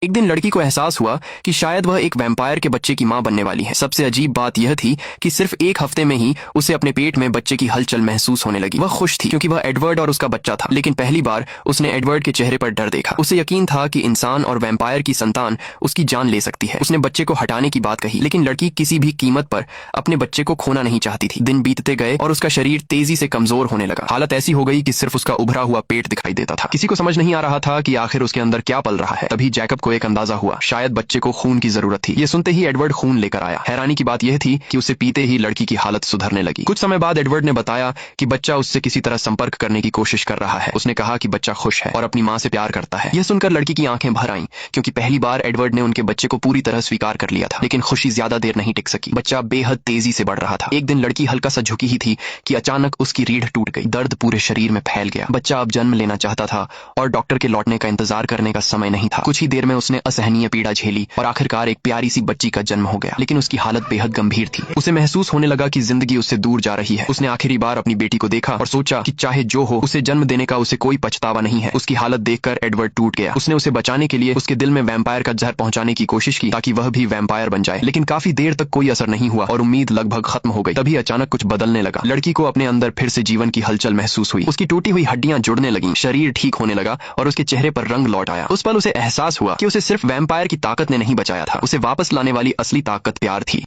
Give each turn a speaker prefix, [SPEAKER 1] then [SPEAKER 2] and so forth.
[SPEAKER 1] एक दिन लड़की को एहसास हुआ कि शायद वह एक वैम्पायर के बच्चे की मां बनने वाली है। सबसे अजीब बात यह थी कि सिर्फ एक हफ्ते में ही उसे अपने पेट में बच्चे की हलचल महसूस होने लगी। वह खुश थी क्योंकि वह एडवर्ड और उसका बच्चा था, लेकिन पहली बार उसने एडवर्ड के चेहरे पर डर देखा। उसे यकीन था कि इंसान और वैम्पायर की संतान उसकी जान ले सकती है। उसने बच्चे को हटाने की बात कही, लेकिन लड़की किसी भी कीमत पर अपने बच्चे को खोना नहीं चाहती थी। दिन बीतते गए और उसका शरीर तेजी से कमजोर होने लगा। हालत ऐसी हो गई कि सिर्फ उसका उभरा हुआ पेट दिखाई देता था। किसी को समझ नहीं आ रहा था कि आखिर उसके अंदर क्या पल रहा है। तभी जैकब को एक अंदाजा हुआ, शायद बच्चे को खून की जरूरत थी। ये सुनते ही एडवर्ड खून लेकर आया। हैरानी की बात यह थी कि उसे पीते ही लड़की की हालत सुधरने लगी। कुछ समय बाद एडवर्ड ने बताया कि बच्चा उससे किसी तरह संपर्क करने की कोशिश कर रहा है। उसने कहा कि बच्चा खुश है और अपनी मां से प्यार करता है। यह सुनकर लड़की की आंखें भर आईं, क्योंकि पहली बार एडवर्ड ने उनके बच्चे को पूरी तरह स्वीकार कर लिया था। लेकिन खुशी ज्यादा देर नहीं टिक सकी। बच्चा बेहद तेजी से बढ़ रहा था। एक दिन लड़की हल्का सा झुकी ही थी कि अचानक उसकी रीढ़ टूट गई। दर्द पूरे शरीर में फैल गया। बच्चा अब जन्म लेना चाहता था और डॉक्टर के लौटने का इंतजार करने का समय नहीं था। कुछ ही देर में उसने असहनीय पीड़ा झेली और आखिरकार एक प्यारी सी बच्ची का जन्म हो गया। लेकिन उसकी हालत बेहद गंभीर थी। उसे महसूस होने लगा कि जिंदगी उससे दूर जा रही है। उसने आखिरी बार अपनी बेटी को देखा और सोचा कि चाहे जो हो, उसे जन्म देने का उसे कोई पछतावा नहीं है। उसकी हालत देखकर एडवर्ड टूट गया। उसने उसे बचाने के लिए उसके दिल में वैम्पायर का जहर पहुंचाने की कोशिश की ताकि वह भी वैम्पायर बन जाए। लेकिन काफी देर तक कोई असर नहीं हुआ और उम्मीद लगभग खत्म हो गई। तभी अचानक कुछ बदलने लगा। लड़की को अपने अंदर फिर से जीवन की हलचल महसूस हुई। उसकी टूटी हुई हड्डियां जुड़ने लगीं, शरीर ठीक होने लगा और उसके चेहरे पर रंग लौट आया। उस पल उसे एहसास हुआ कि उसे सिर्फ वैम्पायर की ताकत ने नहीं बचाया था, उसे वापस लाने वाली असली ताकत प्यार थी।